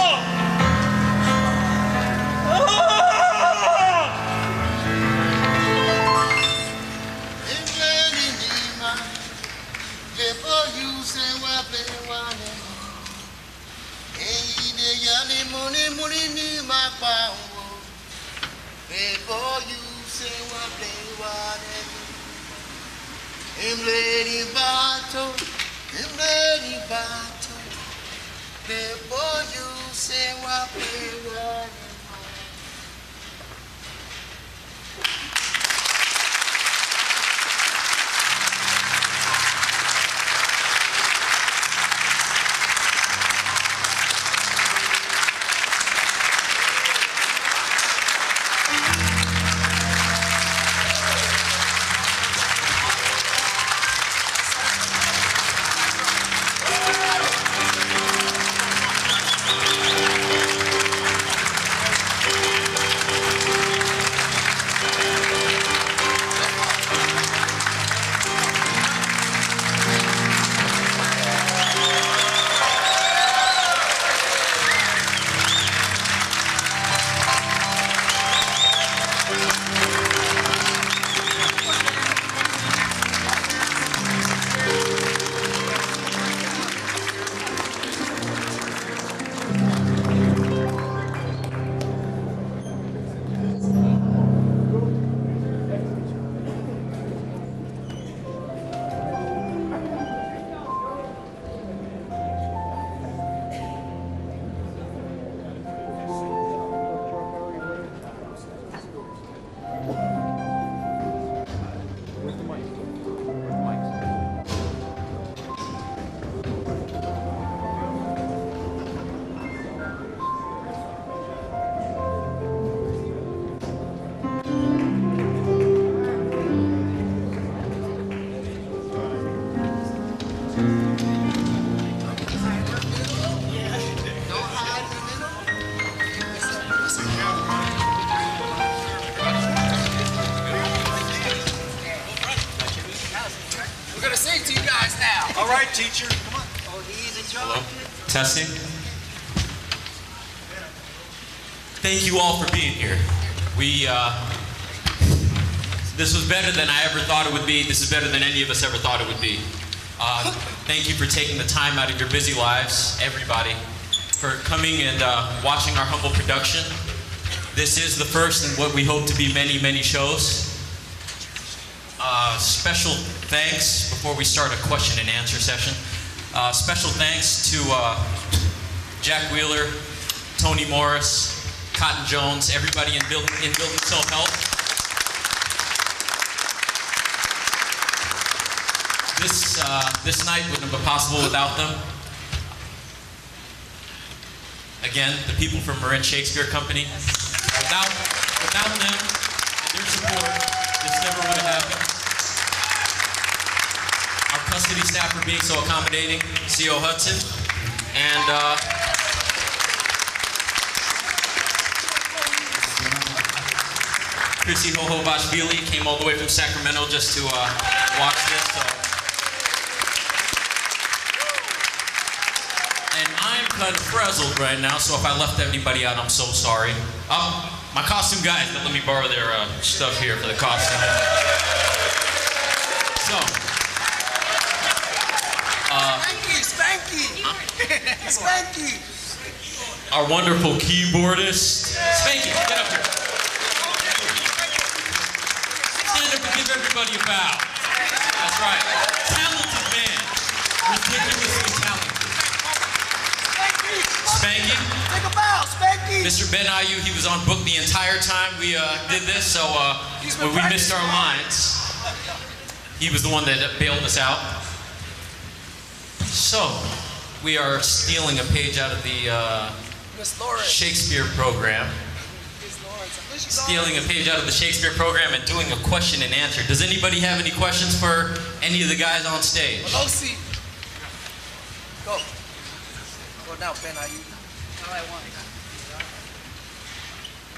We're gonna sing to you guys now. All right, teacher. Come on. Oh, he's a Hello? chocolate. Testing. Thank you all for being here. This was better than I ever thought it would be. This is better than any of us ever thought it would be. Thank you for taking the time out of your busy lives, everybody, for coming and watching our humble production. This is the first in what we hope to be many, many shows. Special thanks, before we start a question and answer session, special thanks to Jack Wheeler, Tony Morris, Cotton Jones, everybody in building self-help. This night wouldn't have been possible without them. Again, the people from Marin Shakespeare Company. Without them and their support, this never would have happened. Our custody staff for being so accommodating, CO Hudson, and Chrissy Hohovashvili came all the way from Sacramento just to watch this. So. And I'm kind of frazzled right now, so if I left anybody out, I'm so sorry. My costume guys, let me borrow their stuff here for the costume. So. Spanky! Our wonderful keyboardist, Spanky, get up here. Stand up and give everybody a bow. That's right. Talented man. Ridiculously talented. Spanky. Take a bow, Spanky. Mr. Ben Ayu, he was on book the entire time we did this, so when we missed our lines, he was the one that bailed us out. So, we are stealing a page out of the Shakespeare program. Stealing a page out of the Shakespeare program and doing a question and answer. Does anybody have any questions for any of the guys on stage? Melosi. Go. Go now, Ben Ayu. All I want.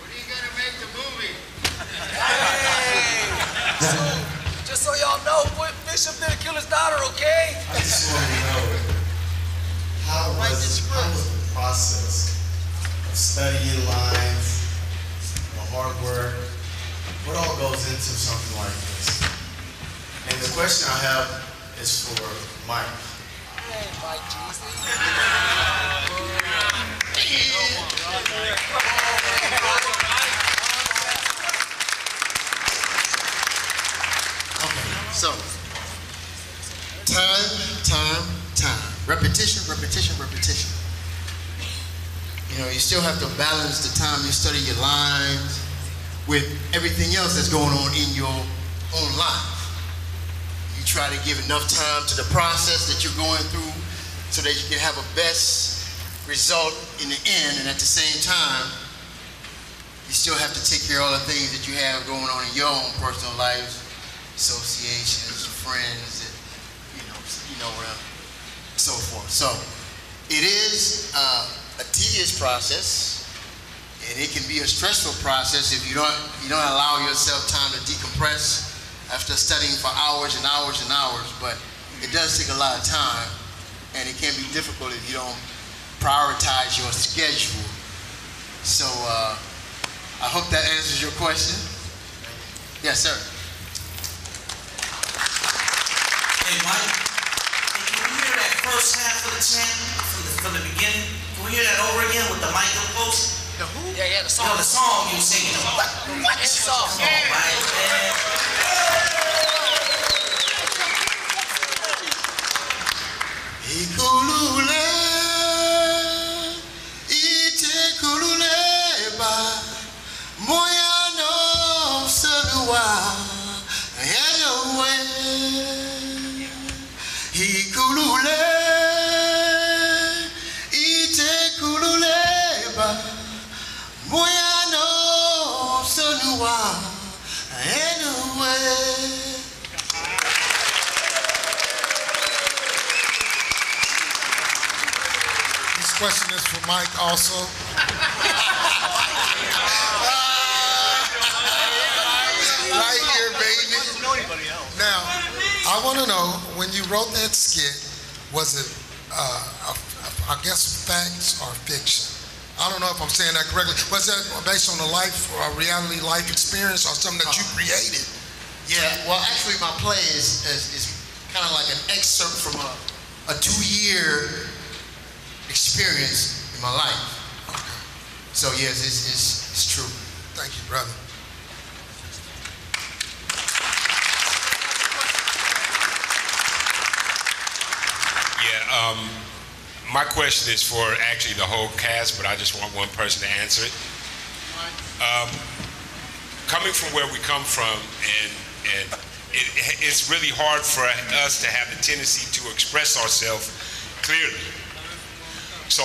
When are you gonna make the movie? Hey! So, just so y'all know, Bishop didn't kill his daughter, okay? I just want to know, how was the process of studying lines, the hard work, what all goes into something like this? And the question I have is for Mike. Hey, Mike Jesus. So, time. Repetition. You know, you still have to balance the time you study your lines with everything else that's going on in your own life. You try to give enough time to the process that you're going through so that you can have a best result in the end, and at the same time, you still have to take care of all the things that you have going on in your own personal lives, associations, friends, and so forth. So it is a tedious process, and it can be a stressful process if you don't allow yourself time to decompress after studying for hours and hours and hours. But it does take a lot of time, and it can be difficult if you don't prioritize your schedule. So I hope that answers your question. Yes, sir. Hey, Mike, can we hear that first half of the chant from the beginning? Can we hear that over again with the mic up close? The who? Yeah, the song. You know, the song you were singing. What song? Yeah. Right, man. Ikulule, ite kulule ba, moya no salwa, yanowe. Ikulule, ite kulule ba, moya no salwa, yanowe. question is for Mike also. Right here, baby. Now, I want to know, when you wrote that skit, was it, I guess, facts or fiction? I don't know if I'm saying that correctly. Was that based on a life or a reality life experience or something that you created? Yeah, well, actually, my play is kind of like an excerpt from a 2-year experience in my life. Okay. So yes, it's true. Thank you, brother. Yeah, my question is for actually the whole cast, but I just want one person to answer it. Coming from where we come from, and it's really hard for us to have the tendency to express ourselves clearly. So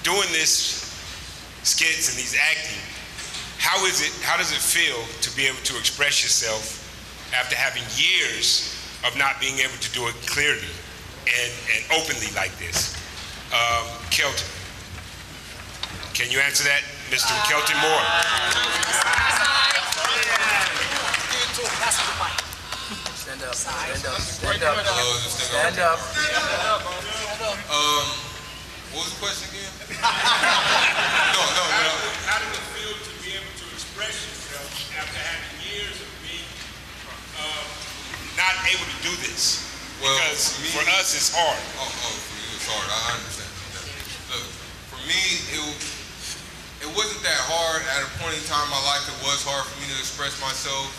doing this skits and these acting, how does it feel to be able to express yourself after having years of not being able to do it clearly and openly like this? Kelton, can you answer that? Mr. Kelton Moore. Stand up, stand up, stand up. Stand up. What was the question again? No. How does it feel to be able to express yourself after having years of being not able to do this? Because for us, it's hard. For you, it's hard. I understand. Look, for me, it wasn't that hard. At a point in time in my life, it was hard for me to express myself,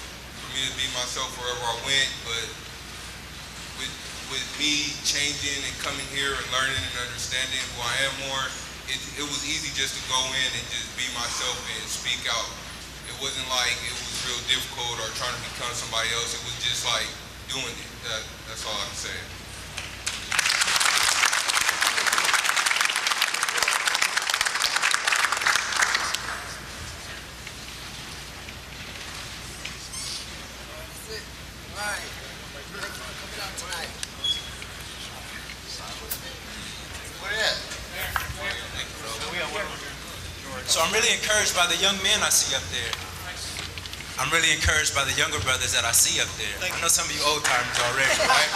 for me to be myself wherever I went. But with me changing and coming here and learning and understanding who I am more, it was easy just to go in and just be myself and speak out. It wasn't like it was real difficult or trying to become somebody else. It was just like doing it. That's all I'm saying. So I'm really encouraged by the young men I see up there. I'm really encouraged by the younger brothers that I see up there. I know some of you old timers already, right?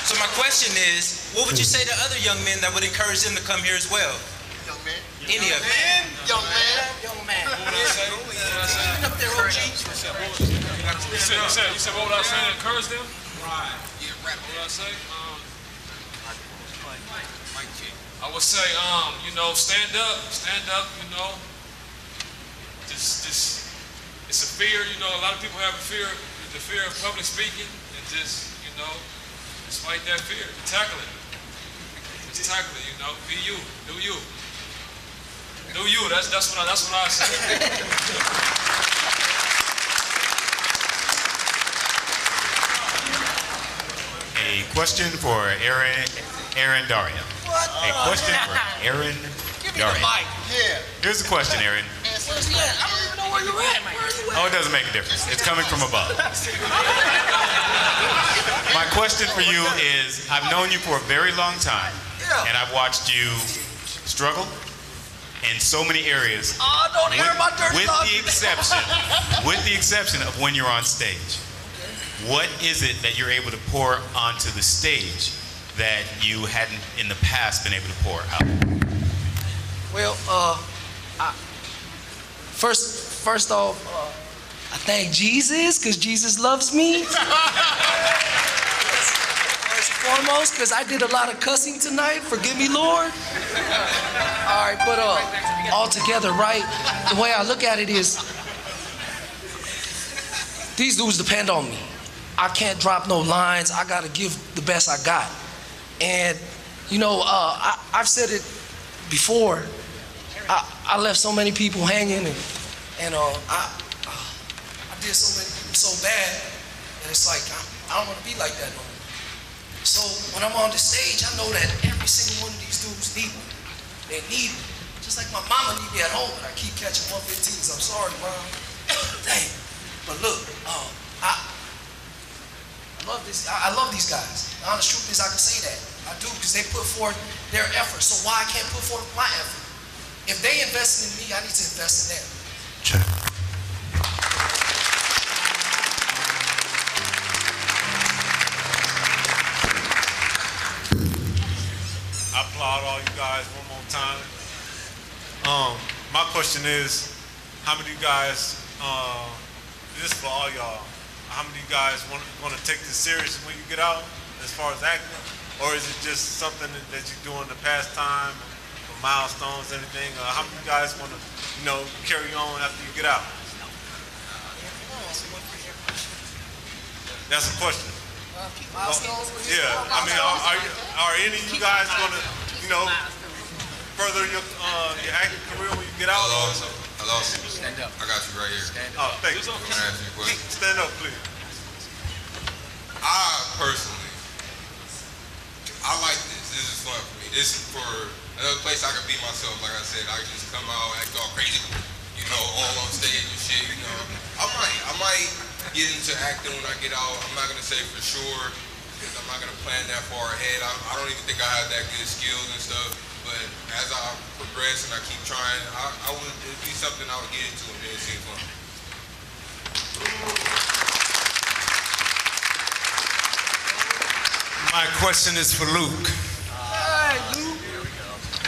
So my question is, what would you say to other young men that would encourage them to come here as well? Young man. Any of them. Young man. Young man. Get up there, OG. You said what would I say to encourage them? Right. Yeah, rap. What would I say? I would say, stand up, just, it's a fear, a lot of people have the fear of public speaking, and just, fight that fear, tackle it. Just tackle it, be you, do you. Do you, that's what I say. A question for Aaron Daria. A question for Aaron Daria. Yeah. Here's the question, Aaron. Where's he at? I don't even know where you're at. Where are you at? Oh, it doesn't make a difference. It's coming from above. My question for you is, I've known you for a very long time, and I've watched you struggle in so many areas. Oh, don't air my dirty with the exception of when you're on stage. What is it that you're able to pour onto the stage that you hadn't in the past been able to pour out? Well, first off, I thank Jesus, because Jesus loves me. First and foremost, because I did a lot of cussing tonight. Forgive me, Lord. All right, but all together, right? The way I look at it is, these dudes depend on me. I can't drop no lines. I got to give the best I got. And, I've said it before. I left so many people hanging, and I did so many people so bad that it's like, I don't want to be like that no more. So when I'm on the stage, I know that every single one of these dudes need me. They need me. Just like my mama need me at home, but I keep catching 115s. I'm sorry, Mom. Dang. But look, I love this. I love these guys. The honest truth is I can say that. I I do, because they put forth their effort. So why I can't put forth my effort? If they invest in me, I need to invest in them. Check. I applaud all you guys one more time. My question is, how many of you guys, this is for all y'all, how many of you guys want to take this serious when you get out as far as acting? Or is it just something that you do in the pastime, for milestones, anything? How many of you guys want to, carry on after you get out? That's a question. Yeah, I mean, are any of you guys going to, further your acting career when you get out? Hello. Stand up. I got you right here. Oh, thank you. Can I ask you a question? Stand up, please. I personally, I like this. This is fun for me. This is for another place I can be myself. Like I said, I can just come out, act all crazy, all on stage and shit. I might get into acting when I get out. I'm not gonna say for sure because I'm not gonna plan that far ahead. I don't even think I have that good skills and stuff. But as I progress and I keep trying, it'd be something I would get into and then see fun. My question is for Luke.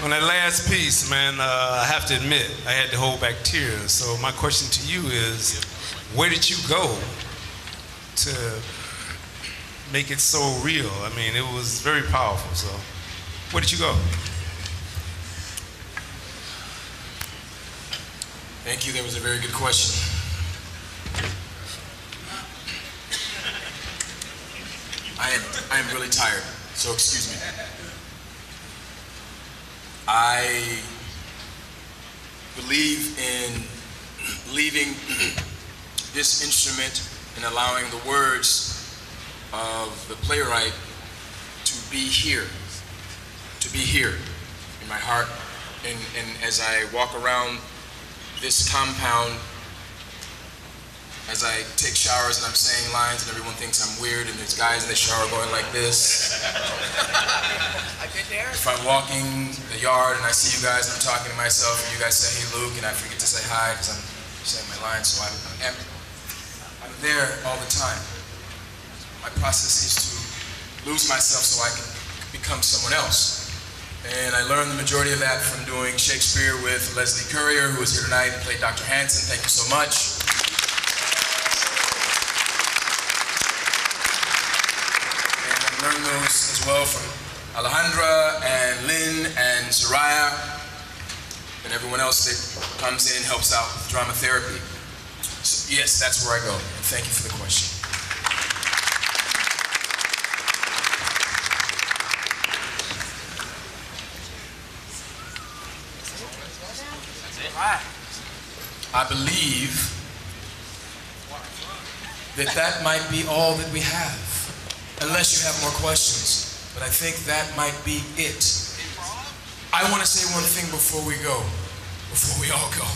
On that last piece, man, I have to admit, I had to hold back tears. So my question to you is, where did you go to make it so real? I mean, it was very powerful. So where did you go? Thank you. That was a very good question. I am really tired, so excuse me. I believe in leaving this instrument and allowing the words of the playwright to be here in my heart. And as I walk around this compound, as I take showers and I'm saying lines and everyone thinks I'm weird and there's guys in the shower going like this. If I'm walking the yard and I see you guys and I'm talking to myself and you guys say, hey Luke, and I forget to say hi because I'm saying my lines, so I'm there all the time. My process is to lose myself so I can become someone else. And I learned the majority of that from doing Shakespeare with Leslie Courier, who is here tonight and played Dr. Hanson. Thank you so much. And I learned those as well from Alejandra and Lynn and Soraya and everyone else that comes in and helps out with drama therapy. So yes, that's where I go. And thank you for the question. I believe that might be all that we have, unless you have more questions. But I think that might be it. I want to say one thing before we all go,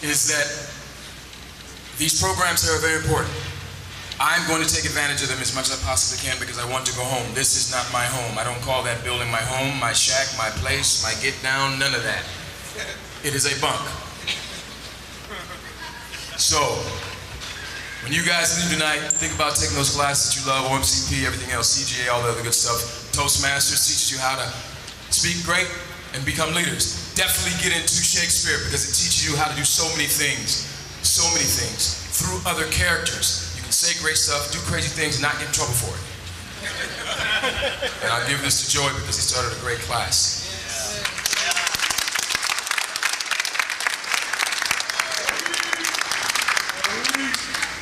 is that these programs here are very important. I'm going to take advantage of them as much as I possibly can because I want to go home. This is not my home. I don't call that building my home, my shack, my place, my get down, none of that. It is a bunk. So, when you guys leave tonight, think about taking those classes that you love, OMCP, everything else, CGA, all the other good stuff. Toastmasters teaches you how to speak great and become leaders. Definitely get into Shakespeare because it teaches you how to do so many things through other characters. You can say great stuff, do crazy things, and not get in trouble for it. And I'll give this to Joey because he started a great class.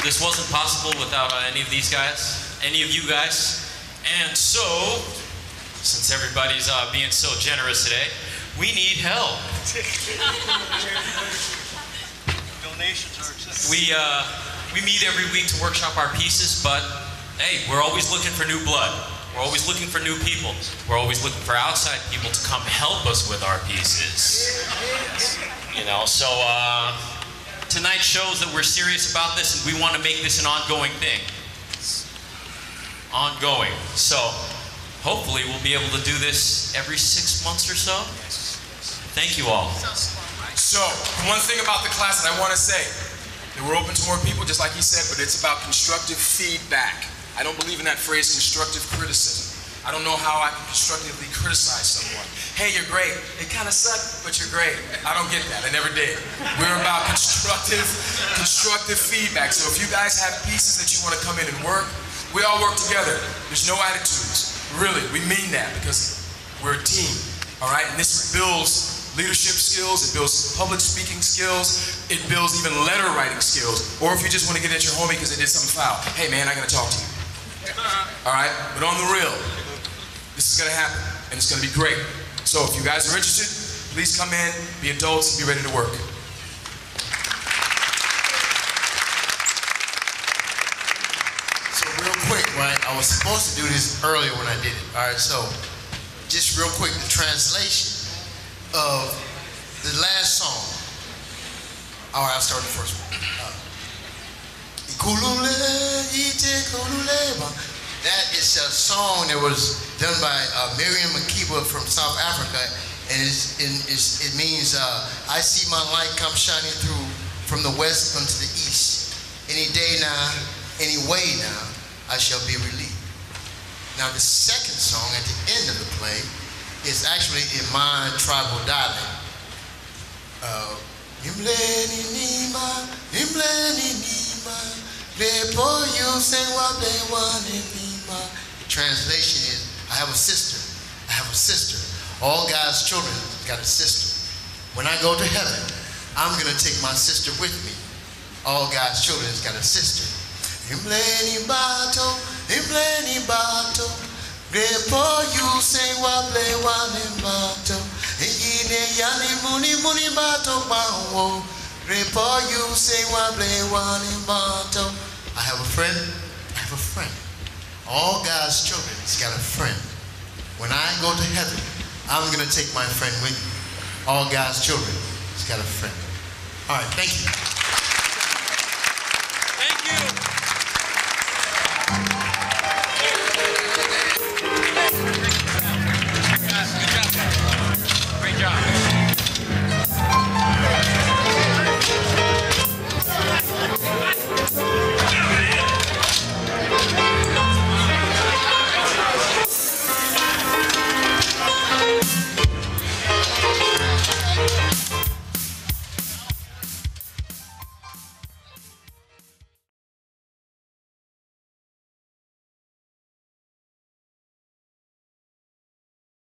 This wasn't possible without any of these guys, any of you guys. And so, since everybody's being so generous today, we need help. Donations are accepted. We meet every week to workshop our pieces, but hey, we're always looking for new blood. We're always looking for new people. We're always looking for outside people to come help us with our pieces. So tonight shows that we're serious about this and we want to make this an ongoing thing. Ongoing. So hopefully we'll be able to do this every 6 months or so. Thank you all. So, one thing about the class that I want to say, that we're open to more people, just like he said, but it's about constructive feedback. I don't believe in that phrase, constructive criticism. I don't know how I can constructively criticize someone. Hey, you're great. It kind of sucked, but you're great. I don't get that. I never did. We're about constructive feedback. So if you guys have pieces that you want to come in and work, we all work together. There's no attitudes. Really, we mean that because we're a team. All right? And this builds leadership skills, it builds public speaking skills, it builds even letter writing skills. Or if you just want to get at your homie because they did something foul. Hey man, I gotta talk to you. All right? But on the real, this is gonna happen and it's gonna be great. So if you guys are interested, please come in, be adults, and be ready to work. So real quick, right? I was supposed to do this earlier when I did it. All right, so just real quick, the translation of the last song. All right, I'll start with the first one. That is a song that was done by Marin Shakespeare from South Africa, and it means, I see my light come shining through from the west unto the east. Any day now, any way now, I shall be relieved. Now the second song at the end of the play is actually in my tribal dialect. The translation is, I have a sister. I have a sister. All God's children got a sister. When I go to heaven, I'm going to take my sister with me. All God's children got a sister. I have a friend. I have a friend. All God's children got a friend. When I go to heaven, I'm going to take my friend with me. All God's children got a friend. All right, thank you.